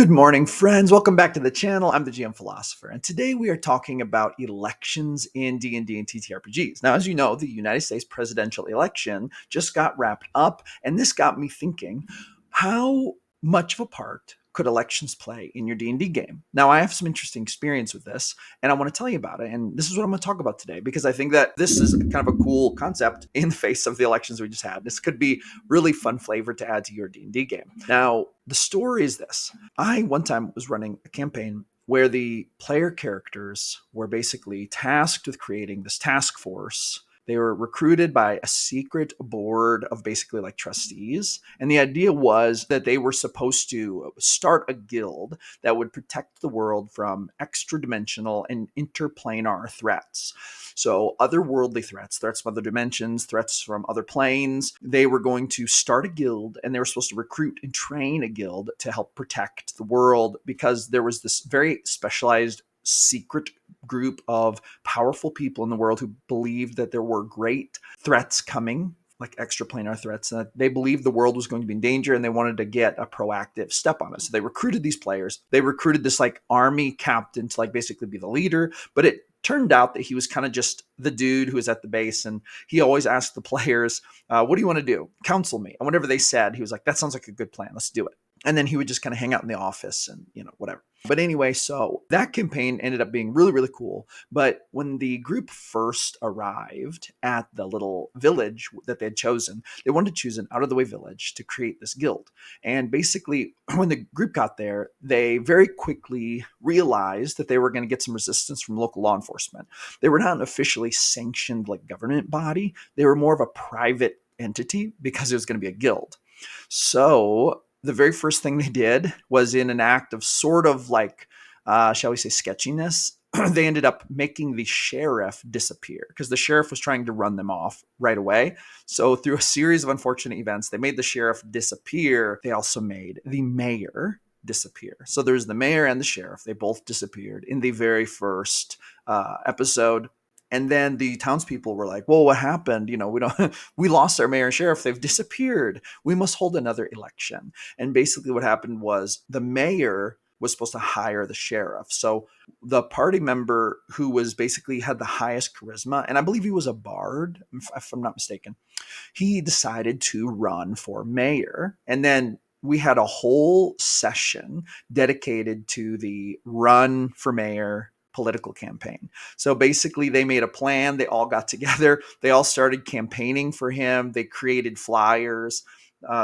Good morning, friends. Welcome back to the channel. I'm the GM Philosopher, and today we are talking about elections in D&D and TTRPGs. Now, as you know, the United States presidential election just got wrapped up, and this got me thinking, how much of a part could elections play in your D&D game? Now, I have some interesting experience with this, and I want to tell you about it, and this is what I'm going to talk about today, because I think that this is kind of a cool concept in the face of the elections we just had. This could be really fun flavor to add to your D&D game. Now, the story is this. I one time was running a campaign where the player characters were basically tasked with creating this task force. They were recruited by a secret board of basically like trustees. And the idea was that they were supposed to start a guild that would protect the world from extra dimensional and interplanar threats. So otherworldly threats, threats from other dimensions, threats from other planes. They were going to start a guild, and they were supposed to recruit and train a guild to help protect the world, because there was this very specialized secret group of powerful people in the world who believed that there were great threats coming, like extraplanar threats, and that they believed the world was going to be in danger, and they wanted to get a proactive step on it. So they recruited these players. They recruited this like army captain to like basically be the leader, but it turned out that he was kind of just the dude who was at the base, and he always asked the players, what do you want to do? Counsel me. And whatever they said, he was like, that sounds like a good plan. Let's do it. And then he would just kind of hang out in the office and, whatever. But anyway, so that campaign ended up being really, really cool. But when the group first arrived at the little village that they had chosen, they wanted to choose an out-of-the-way village to create this guild. And basically, when the group got there, they very quickly realized that they were going to get some resistance from local law enforcement. They were not an officially sanctioned like government body. They were more of a private entity because it was going to be a guild. So the very first thing they did was, in an act of sort of like, shall we say, sketchiness, they ended up making the sheriff disappear, because the sheriff was trying to run them off right away. So through a series of unfortunate events, they made the sheriff disappear. They also made the mayor disappear. So there's the mayor and the sheriff. They both disappeared in the very first episode. And then the townspeople were like, well, what happened? We lost our mayor and sheriff. They've disappeared. We must hold another election. And basically what happened was the mayor was supposed to hire the sheriff. So the party member who was basically had the highest charisma, and I believe he was a bard, if I'm not mistaken, he decided to run for mayor. And then we had a whole session dedicated to the run for mayor political campaign. So basically they made a plan. They all got together. They all started campaigning for him. They created flyers.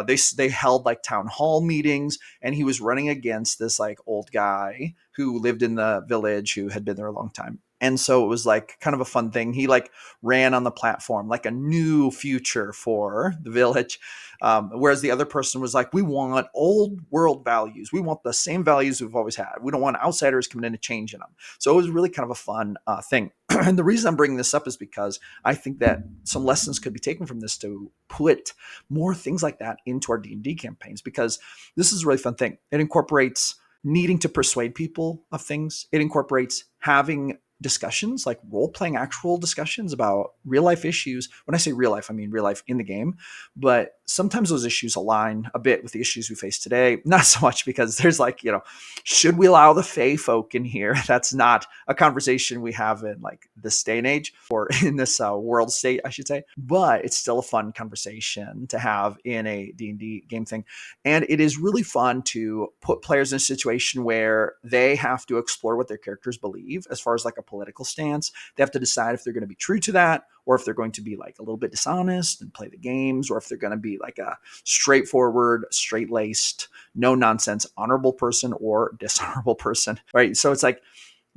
They held like town hall meetings, and he was running against this like old guy who lived in the village who had been there a long time. And so it was like kind of a fun thing. He like ran on the platform like a new future for the village. Whereas the other person was like, we want old world values. We want the same values we've always had. We don't want outsiders coming in and changing them. So it was really kind of a fun thing. And the reason I'm bringing this up is because I think that some lessons could be taken from this to put more things like that into our D&D campaigns, because this is a really fun thing. It incorporates needing to persuade people of things. It incorporates having discussions, like role-playing actual discussions about real-life issues. When I say real life, I mean real life in the game. But sometimes those issues align a bit with the issues we face today. Not so much because there's like, should we allow the Fae folk in here? That's not a conversation we have in like this day and age, or in this world state, I should say. But it's still a fun conversation to have in a D&D game thing. And it is really fun to put players in a situation where they have to explore what their characters believe as far as like a political stance. They have to decide if they're going to be true to that, or if they're going to be like a little bit dishonest and play the games, or if they're going to be like a straightforward, straight-laced, no nonsense, honorable person or dishonorable person, right? So it's like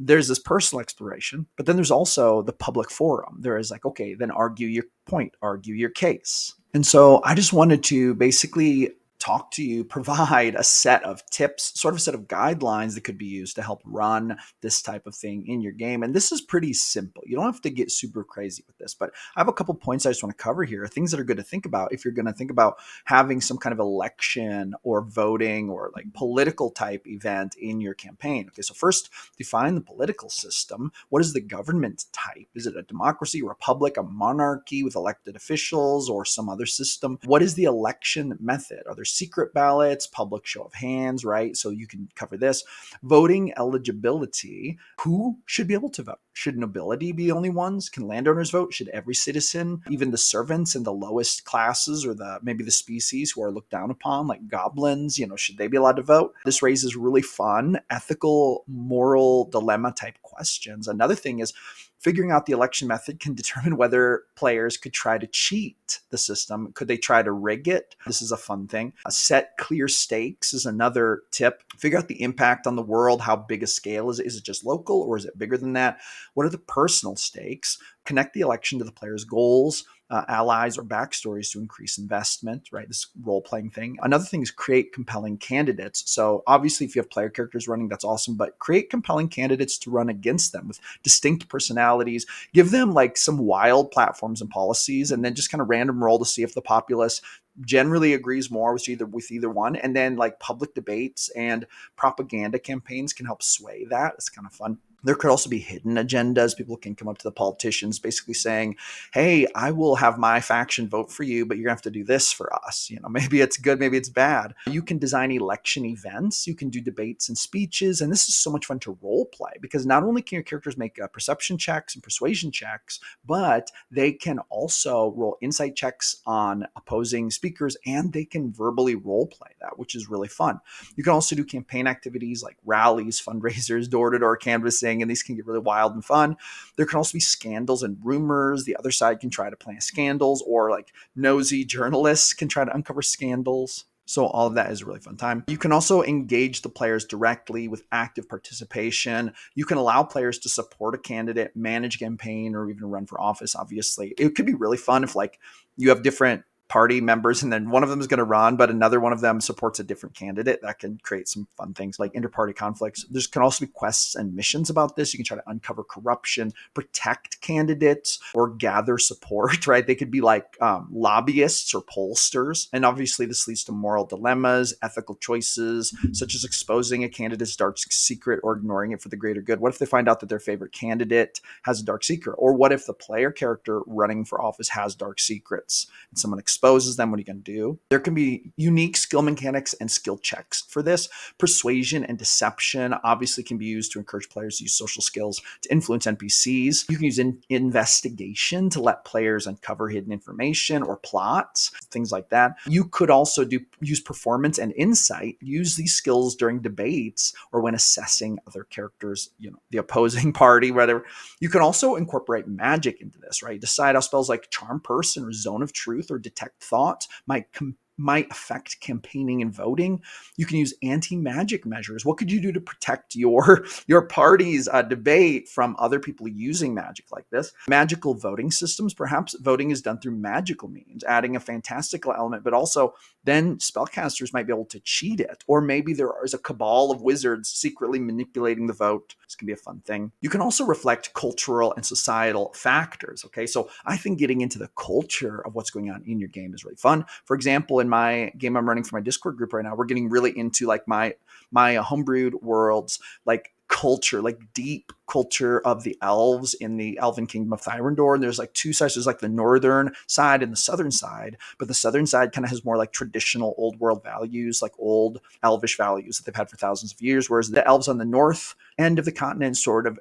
there's this personal exploration, but then there's also the public forum. There is like, okay, then argue your point, argue your case. And so I just wanted to basically talk to you, provide a set of tips, sort of a set of guidelines that could be used to help run this type of thing in your game. And this is pretty simple. You don't have to get super crazy with this, but I have a couple points I just want to cover here, things that are good to think about if you're going to think about having some kind of election or voting or like political type event in your campaign. Okay, so first, define the political system. What is the government type? Is it a democracy, a republic, a monarchy with elected officials, or some other system? What is the election method? Are there there's secret ballots, public show of hands, right? So you can cover this. Voting eligibility. Who should be able to vote? Should nobility be the only ones? Can landowners vote? Should every citizen, even the servants and the lowest classes or maybe the species who are looked down upon, like goblins, should they be allowed to vote? This raises really fun, ethical, moral dilemma type questions. Another thing is figuring out the election method can determine whether players could try to cheat the system. Could they try to rig it? This is a fun thing. Set clear stakes is another tip. Figure out the impact on the world. How big a scale is it? Is it just local or is it bigger than that? What are the personal stakes? Connect the election to the player's goals, allies, or backstories to increase investment, right? This role-playing thing. Another thing is create compelling candidates. So obviously, if you have player characters running, that's awesome, but create compelling candidates to run against them with distinct personalities. Give them like some wild platforms and policies, and then just kind of random roll to see if the populace generally agrees more with either one. And then like public debates and propaganda campaigns can help sway that. It's kind of fun. There could also be hidden agendas. People can come up to the politicians basically saying, hey, I will have my faction vote for you, but you're gonna have to do this for us. Maybe it's good, maybe it's bad. You can design election events. You can do debates and speeches. And this is so much fun to role play because not only can your characters make perception checks and persuasion checks, but they can also roll insight checks on opposing speakers and they can verbally role play that, which is really fun. You can also do campaign activities like rallies, fundraisers, door-to-door canvassing, and these can get really wild and fun. There can also be scandals and rumors. The other side can try to plant scandals, or like nosy journalists can try to uncover scandals. So all of that is a really fun time. You can also engage the players directly with active participation. You can allow players to support a candidate, manage campaign, or even run for office, obviously. It could be really fun if like you have different party members and then one of them is going to run, but another one of them supports a different candidate. That can create some fun things like inter-party conflicts. There can also be quests and missions about this. You can try to uncover corruption, protect candidates, or gather support, right? They could be like lobbyists or pollsters. And obviously this leads to moral dilemmas, ethical choices, such as exposing a candidate's dark secret or ignoring it for the greater good. What if they find out that their favorite candidate has a dark secret? Or what if the player character running for office has dark secrets and someone exposes them? What are you going to do? There can be unique skill mechanics and skill checks for this. Persuasion and deception obviously can be used to encourage players to use social skills to influence NPCs. You can use investigation to let players uncover hidden information or plots, things like that. You could also use performance and insight, use these skills during debates or when assessing other characters, the opposing party, whatever. You can also incorporate magic into this, right? Decide how spells like Charm Person or Zone of Truth or Detect Thought might affect campaigning and voting. You can use anti-magic measures. What could you do to protect your party's debate from other people using magic like this? Magical voting systems. Perhaps voting is done through magical means, adding a fantastical element, but also then spellcasters might be able to cheat it. Or maybe there is a cabal of wizards secretly manipulating the vote. This can be a fun thing. You can also reflect cultural and societal factors. Okay, so I think getting into the culture of what's going on in your game is really fun. For example, in my game I'm running for my Discord group right now, we're getting really into like my homebrewed worlds, like culture, like deep culture of the elves in the elven kingdom of Thyrendor. And there's like two sides. There's like the northern side and the southern side, but the southern side kind of has more like traditional old world values, like old elvish values that they've had for thousands of years. Whereas the elves on the north end of the continent sort of,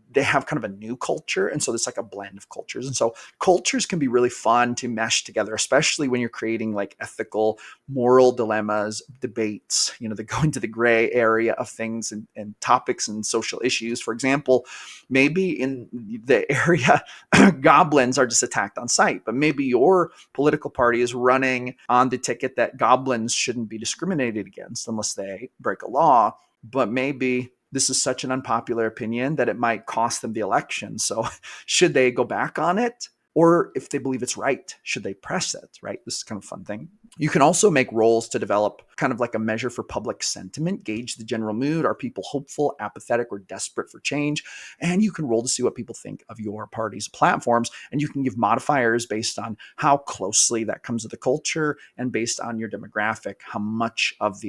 they have kind of a new culture. And so there's like a blend of cultures. And so cultures can be really fun to mesh together, especially when you're creating like ethical, moral dilemmas, debates, that go into the gray area of things and topics and social issues. For example, maybe in the area, goblins are just attacked on sight, but maybe your political party is running on the ticket that goblins shouldn't be discriminated against unless they break a law. But maybe this is such an unpopular opinion that it might cost them the election. So should they go back on it? Or if they believe it's right, should they press it, right? This is kind of a fun thing. You can also make rolls to develop kind of like a measure for public sentiment, gauge the general mood. Are people hopeful, apathetic, or desperate for change? And you can roll to see what people think of your party's platforms. And you can give modifiers based on how closely that comes with the culture and based on your demographic, how much of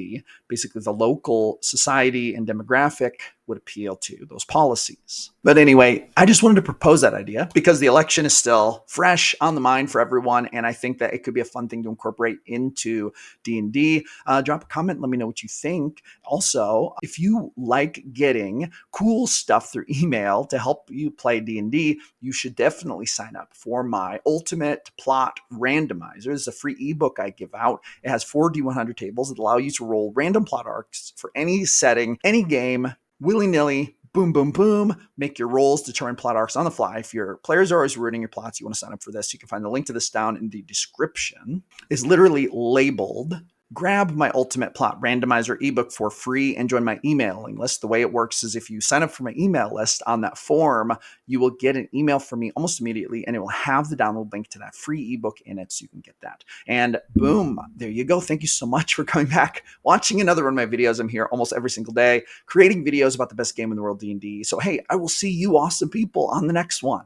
basically the local society and demographic would appeal to those policies. But anyway, I just wanted to propose that idea because the election is still fresh on the mind for everyone. And I think that it could be a fun thing to incorporate into D&D. Drop a comment, let me know what you think. Also, if you like getting cool stuff through email to help you play D&D, you should definitely sign up for my Ultimate Plot Randomizer. This is a free ebook I give out. It has 4 D100 tables that allow you to roll random plot arcs for any setting, any game, willy-nilly, boom, boom, boom, make your rolls, determine plot arcs on the fly. If your players are always ruining your plots, you want to sign up for this. You can find the link to this down in the description. It's literally labeled. Grab my Ultimate Plot Randomizer ebook for free and join my emailing list. The way it works is if you sign up for my email list on that form, you will get an email from me almost immediately, and it will have the download link to that free ebook in it so you can get that. And boom, there you go. Thank you so much for coming back, watching another one of my videos. I'm here almost every single day, creating videos about the best game in the world, D&D. So hey, I will see you awesome people on the next one.